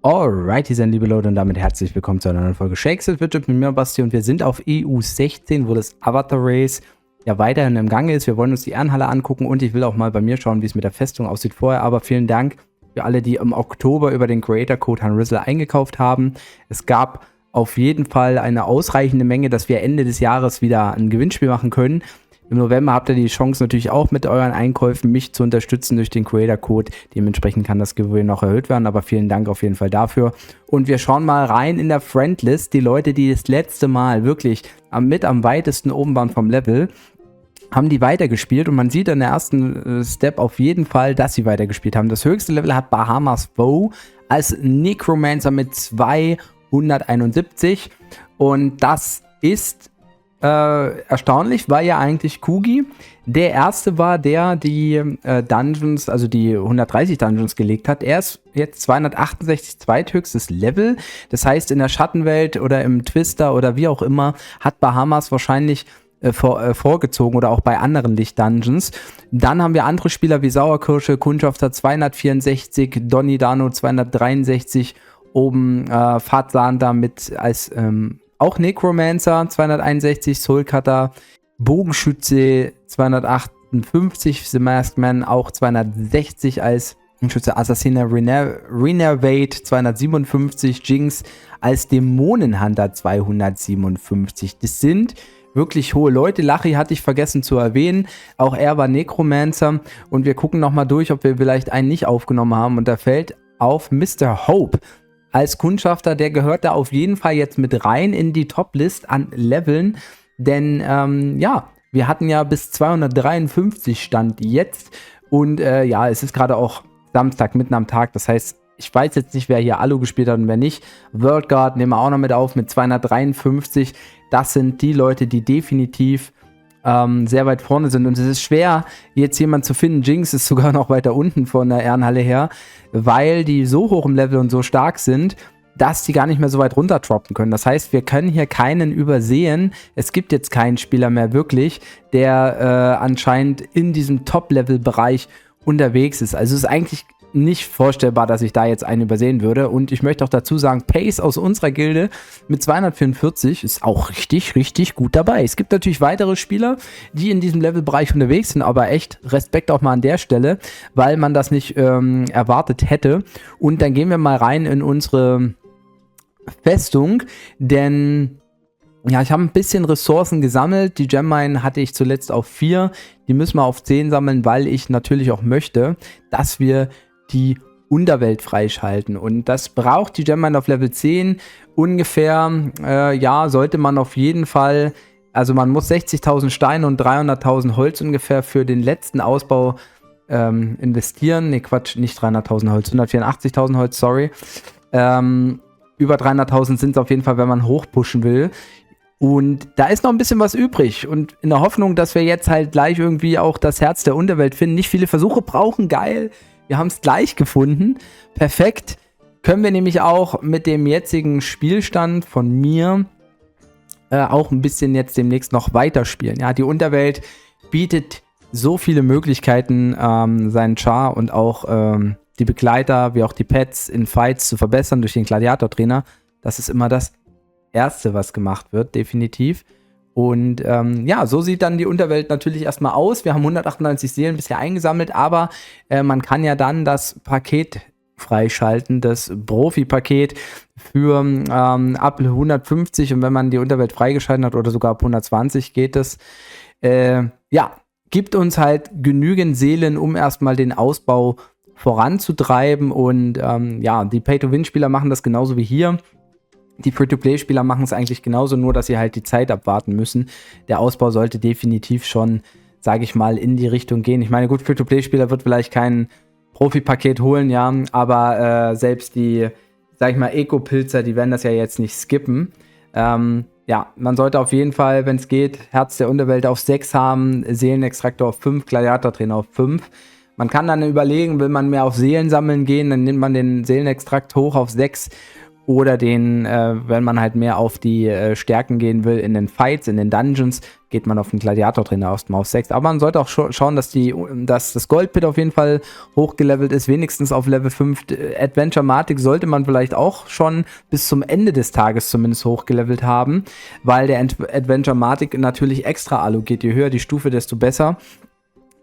Alrighty dann, liebe Leute, und damit herzlich willkommen zu einer neuen Folge Shakes It Widget mit mir, Basti, und wir sind auf EU16, wo das Avatar Race ja weiterhin im Gange ist. Wir wollen uns die Ehrenhalle angucken und ich will auch mal bei mir schauen, wie es mit der Festung aussieht vorher, aber vielen Dank für alle, die im Oktober über den Creator Code Hanrizzle eingekauft haben. Es gab auf jeden Fall eine ausreichende Menge, dass wir Ende des Jahres wieder ein Gewinnspiel machen können. Im November habt ihr die Chance natürlich auch mit euren Einkäufen mich zu unterstützen durch den Creator Code. Dementsprechend kann das Giveaway noch erhöht werden, aber vielen Dank auf jeden Fall dafür. Und wir schauen mal rein in der Friendlist. Die Leute, die das letzte Mal wirklich am weitesten oben waren vom Level, haben die weitergespielt und man sieht in der ersten Step auf jeden Fall, dass sie weitergespielt haben. Das höchste Level hat Bahamas Foe als Necromancer mit 271 und das ist erstaunlich, weil ja eigentlich Kugi der erste war, der die Dungeons, also die 130 Dungeons gelegt hat. Er ist jetzt 268 zweithöchstes Level. Das heißt, in der Schattenwelt oder im Twister oder wie auch immer hat Bahamas wahrscheinlich vorgezogen oder auch bei anderen Licht-Dungeons. Dann haben wir andere Spieler wie Sauerkirsche, Kundschafter 264, Donny Dano 263, oben Fatsander mit als auch Necromancer 261, Soulcutter, Bogenschütze 258, The Masked Man auch 260 als Bogenschütze, Assassiner Renervate 257, Jinx als Dämonenhunter 257. Das sind wirklich hohe Leute. Lachi hatte ich vergessen zu erwähnen. Auch er war Necromancer. Und wir gucken nochmal durch, ob wir vielleicht einen nicht aufgenommen haben. Und da fällt auf Mr. Hope als Kundschafter. Der gehört da auf jeden Fall jetzt mit rein in die Top-List an Leveln. Denn ja, wir hatten ja bis 253 Stand jetzt. Und ja, es ist gerade auch Samstag, mitten am Tag. Das heißt, ich weiß jetzt nicht, wer hier Alu gespielt hat und wer nicht. World Guard nehmen wir auch noch mit auf mit 253. Das sind die Leute, die definitiv sehr weit vorne sind. Und es ist schwer, jetzt jemanden zu finden. Jinx ist sogar noch weiter unten von der Ehrenhalle her, weil die so hoch im Level und so stark sind, dass die gar nicht mehr so weit runter droppen können. Das heißt, wir können hier keinen übersehen. Es gibt jetzt keinen Spieler mehr wirklich, der anscheinend in diesem Top-Level-Bereich unterwegs ist. Also es ist eigentlich nicht vorstellbar, dass ich da jetzt einen übersehen würde. Und ich möchte auch dazu sagen, Pace aus unserer Gilde mit 244 ist auch richtig, richtig gut dabei. Es gibt natürlich weitere Spieler, die in diesem Levelbereich unterwegs sind, aber echt Respekt auch mal an der Stelle, weil man das nicht erwartet hätte. Und dann gehen wir mal rein in unsere Festung, denn ja, ich habe ein bisschen Ressourcen gesammelt. Die Gemmine hatte ich zuletzt auf 4. Die müssen wir auf 10 sammeln, weil ich natürlich auch möchte, dass wir die Unterwelt freischalten. Und das braucht die Gemmine auf Level 10 ungefähr. Ja, sollte man auf jeden Fall, also man muss 60.000 Steine und 300.000 Holz ungefähr für den letzten Ausbau investieren. Ne, Quatsch, nicht 300.000 Holz, 184.000 Holz, sorry. Über 300.000 sind es auf jeden Fall, wenn man hochpushen will. Und da ist noch ein bisschen was übrig. Und in der Hoffnung, dass wir jetzt halt gleich irgendwie auch das Herz der Unterwelt finden. Nicht viele Versuche brauchen, geil. Wir haben es gleich gefunden. Perfekt. Können wir nämlich auch mit dem jetzigen Spielstand von mir auch ein bisschen jetzt demnächst noch weiterspielen. Ja, die Unterwelt bietet so viele Möglichkeiten, seinen Char und auch die Begleiter, wie auch die Pets in Fights zu verbessern durch den Gladiator-Trainer. Das ist immer das Erste, was gemacht wird, definitiv. Und ja, so sieht dann die Unterwelt natürlich erstmal aus. Wir haben 198 Seelen bisher eingesammelt, aber man kann ja dann das Paket freischalten, das Profi-Paket für ab 150, und wenn man die Unterwelt freigeschaltet hat oder sogar ab 120 geht es. Ja, gibt uns halt genügend Seelen, um erstmal den Ausbau voranzutreiben. Und ja, die Pay-to-Win-Spieler machen das genauso wie hier. Die Free-to-Play-Spieler machen es eigentlich genauso, nur dass sie halt die Zeit abwarten müssen. Der Ausbau sollte definitiv schon, sage ich mal, in die Richtung gehen. Ich meine, gut, Free-to-Play-Spieler wird vielleicht kein Profi-Paket holen, ja, aber selbst die, sag ich mal, Eco-Pilzer, die werden das ja jetzt nicht skippen. Ja, man sollte auf jeden Fall, wenn es geht, Herz der Unterwelt auf 6 haben, Seelenextraktor auf 5, Gladiator-Trainer auf 5. Man kann dann überlegen, will man mehr auf Seelen sammeln gehen, dann nimmt man den Seelenextrakt hoch auf 6. oder wenn man halt mehr auf die Stärken gehen will in den Fights, in den Dungeons, geht man auf den Gladiator-Trainer aus dem Haus 6. Aber man sollte auch schauen, dass das Goldpit auf jeden Fall hochgelevelt ist, wenigstens auf Level 5. Adventure-Matic sollte man vielleicht auch schon bis zum Ende des Tages zumindest hochgelevelt haben, weil der Adventure-Matic natürlich extra allogiert. Je höher die Stufe, desto besser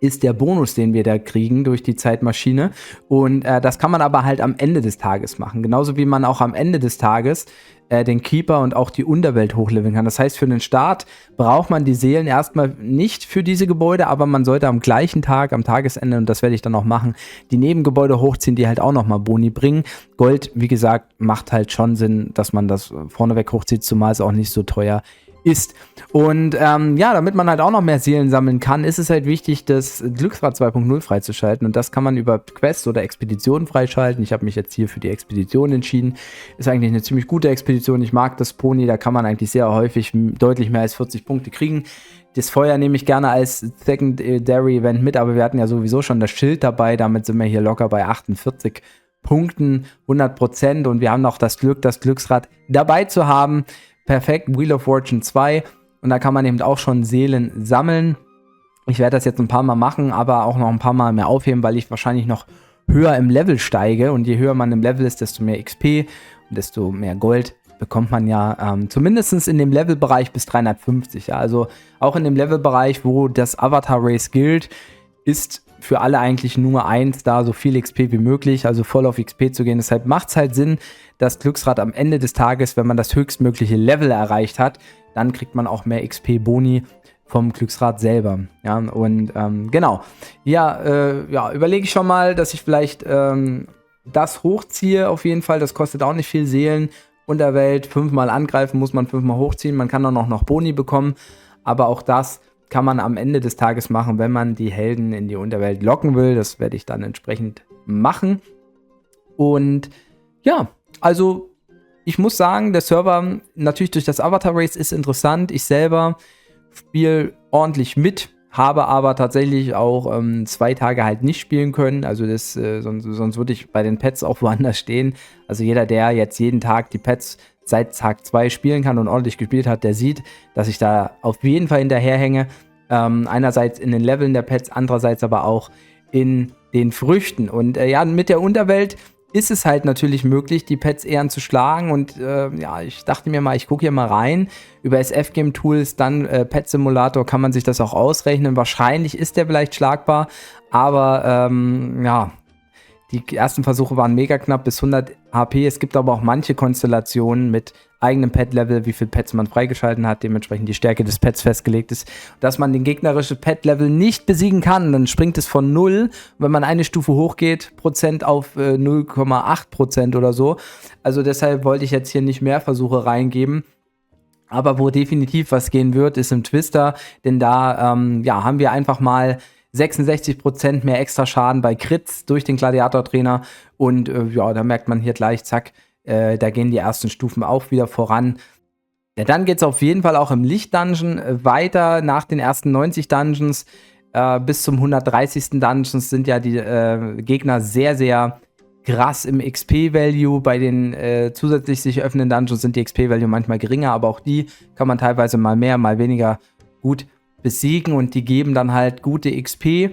ist der Bonus, den wir da kriegen durch die Zeitmaschine. Und das kann man aber halt am Ende des Tages machen. Genauso wie man auch am Ende des Tages den Keeper und auch die Unterwelt hochleveln kann. Das heißt, für den Start braucht man die Seelen erstmal nicht für diese Gebäude, aber man sollte am gleichen Tag, am Tagesende, und das werde ich dann auch machen, die Nebengebäude hochziehen, die halt auch nochmal Boni bringen. Gold, wie gesagt, macht halt schon Sinn, dass man das vorneweg hochzieht, zumal es auch nicht so teuer ist. Und damit man halt auch noch mehr Seelen sammeln kann, ist es halt wichtig, das Glücksrad 2.0 freizuschalten. Und das kann man über Quests oder Expeditionen freischalten. Ich habe mich jetzt hier für die Expedition entschieden. Ist eigentlich eine ziemlich gute Expedition. Ich mag das Pony, da kann man eigentlich sehr häufig deutlich mehr als 40 Punkte kriegen. Das Feuer nehme ich gerne als Secondary Event mit, aber wir hatten ja sowieso schon das Schild dabei. Damit sind wir hier locker bei 48 Punkten, 100%. Und wir haben noch das Glück, das Glücksrad dabei zu haben. Perfekt, Wheel of Fortune 2, und da kann man eben auch schon Seelen sammeln. Ich werde das jetzt ein paar Mal machen, aber auch noch ein paar Mal mehr aufheben, weil ich wahrscheinlich noch höher im Level steige, und je höher man im Level ist, desto mehr XP und desto mehr Gold bekommt man ja zumindest in dem Levelbereich bis 350. Ja. Also auch in dem Levelbereich, wo das Avatar Race gilt, ist für alle eigentlich Nummer 1 da, so viel XP wie möglich, also voll auf XP zu gehen. Deshalb macht es halt Sinn, das Glücksrad am Ende des Tages, wenn man das höchstmögliche Level erreicht hat, dann kriegt man auch mehr XP-Boni vom Glücksrad selber. Ja, und genau. Ja, überlege ich schon mal, dass ich vielleicht das hochziehe auf jeden Fall. Das kostet auch nicht viel Seelen. Unterwelt, 5-mal angreifen, muss man 5-mal hochziehen. Man kann dann auch noch Boni bekommen, aber auch das kann man am Ende des Tages machen, wenn man die Helden in die Unterwelt locken will. Das werde ich dann entsprechend machen. Und ja, also ich muss sagen, der Server natürlich durch das Avatar Race ist interessant. Ich selber spiele ordentlich mit, habe aber tatsächlich auch 2 Tage halt nicht spielen können. Also sonst würde ich bei den Pets auch woanders stehen. Also jeder, der jetzt jeden Tag die Pets seit Tag 2 spielen kann und ordentlich gespielt hat, der sieht, dass ich da auf jeden Fall hinterherhänge. Einerseits in den Leveln der Pets, andererseits aber auch in den Früchten. Und mit der Unterwelt ist es halt natürlich möglich, die Pets eher zu schlagen. Und ich dachte mir mal, ich gucke hier mal rein. Über SF-Game-Tools, dann Pet Simulator kann man sich das auch ausrechnen. Wahrscheinlich ist der vielleicht schlagbar, aber die ersten Versuche waren mega knapp bis 100 HP. Es gibt aber auch manche Konstellationen mit eigenem Pet-Level, wie viel Pets man freigeschalten hat, dementsprechend die Stärke des Pets festgelegt ist, dass man den gegnerischen Pet-Level nicht besiegen kann. Dann springt es von 0, wenn man eine Stufe hochgeht, Prozent auf 0,8% oder so. Also deshalb wollte ich jetzt hier nicht mehr Versuche reingeben. Aber wo definitiv was gehen wird, ist im Twister, denn da haben wir einfach mal 66% mehr extra Schaden bei Crits durch den Gladiator-Trainer. Und da merkt man hier gleich, zack, da gehen die ersten Stufen auch wieder voran. Ja, dann geht es auf jeden Fall auch im Licht-Dungeon weiter. Nach den ersten 90 Dungeons bis zum 130. Dungeons sind ja die Gegner sehr, sehr krass im XP-Value. Bei den zusätzlich sich öffnenden Dungeons sind die XP-Value manchmal geringer, aber auch die kann man teilweise mal mehr, mal weniger gut besiegen, und die geben dann halt gute XP.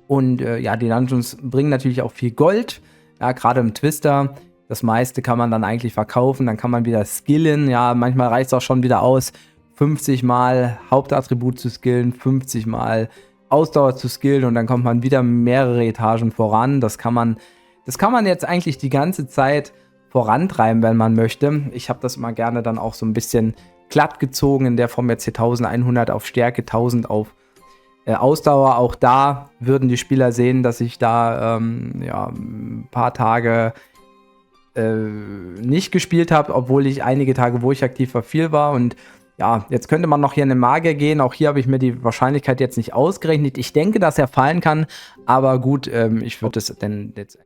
Und die Dungeons bringen natürlich auch viel Gold, ja, gerade im Twister. Das meiste kann man dann eigentlich verkaufen, dann kann man wieder skillen. Ja, manchmal reicht es auch schon wieder aus, 50 Mal Hauptattribut zu skillen, 50 Mal Ausdauer zu skillen, und dann kommt man wieder mehrere Etagen voran. Das kann man jetzt eigentlich die ganze Zeit vorantreiben, wenn man möchte. Ich habe das immer gerne dann auch so ein bisschen glatt gezogen, in der Form jetzt hier 1100 auf Stärke, 1000 auf Ausdauer. Auch da würden die Spieler sehen, dass ich da ein paar Tage nicht gespielt habe, obwohl ich einige Tage, wo ich aktiv war, viel war. Und ja, jetzt könnte man noch hier in den Magier gehen. Auch hier habe ich mir die Wahrscheinlichkeit jetzt nicht ausgerechnet. Ich denke, dass er fallen kann, aber gut, ich würde es denn jetzt...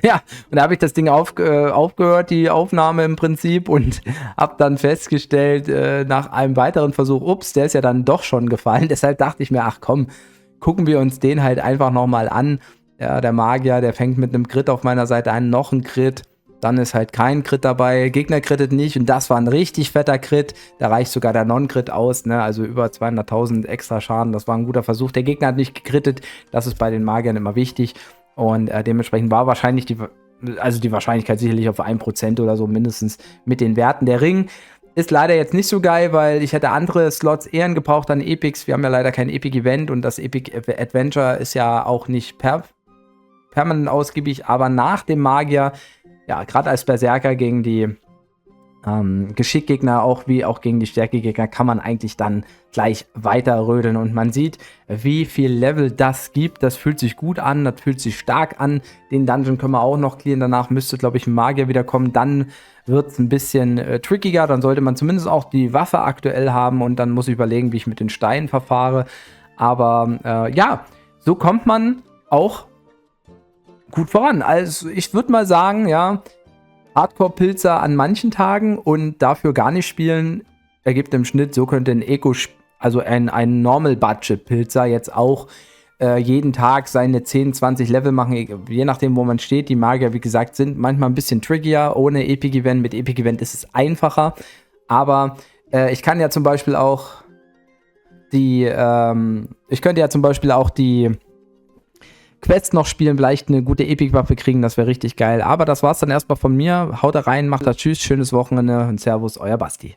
Ja, und da habe ich das Ding aufgehört, die Aufnahme im Prinzip, und habe dann festgestellt, nach einem weiteren Versuch, ups, der ist ja dann doch schon gefallen. Deshalb dachte ich mir, ach komm, gucken wir uns den halt einfach nochmal an. Ja, der Magier, der fängt mit einem Crit auf meiner Seite an, noch ein Crit. dann ist halt kein Crit dabei, Gegner crittet nicht und das war ein richtig fetter Crit, da reicht sogar der Non-Crit aus, ne? Also über 200.000 extra Schaden, das war ein guter Versuch. Der Gegner hat nicht gecrittet, das ist bei den Magiern immer wichtig und dementsprechend war wahrscheinlich die Wahrscheinlichkeit sicherlich auf 1% oder so mindestens mit den Werten. Der Ring ist leider jetzt nicht so geil, weil ich hätte andere Slots eher gebraucht an Epics. Wir haben ja leider kein Epic-Event und das Epic Adventure ist ja auch nicht permanent ausgiebig, aber nach dem Magier, ja, gerade als Berserker gegen die Geschickgegner, auch gegen die Stärkegegner, kann man eigentlich dann gleich weiter rödeln und man sieht, wie viel Level das gibt. Das fühlt sich gut an, das fühlt sich stark an. Den Dungeon können wir auch noch clearen, danach müsste, glaube ich, ein Magier wieder kommen. Dann wird es ein bisschen trickiger, dann sollte man zumindest auch die Waffe aktuell haben und dann muss ich überlegen, wie ich mit den Steinen verfahre. Aber ja, so kommt man auch gut voran. Also ich würde mal sagen, ja, Hardcore-Pilzer an manchen Tagen und dafür gar nicht spielen, ergibt im Schnitt, so könnte ein Normal-Budget-Pilzer jetzt auch jeden Tag seine 10, 20 Level machen, je nachdem, wo man steht. Die Magier, wie gesagt, sind manchmal ein bisschen trickier. Ohne Epic-Event, mit Epic-Event ist es einfacher. Aber ich kann ja zum Beispiel auch die Quests noch spielen, vielleicht eine gute Epic-Waffe kriegen, das wäre richtig geil. Aber das war's dann erstmal von mir. Haut da rein, macht das, tschüss, schönes Wochenende und Servus, euer Basti.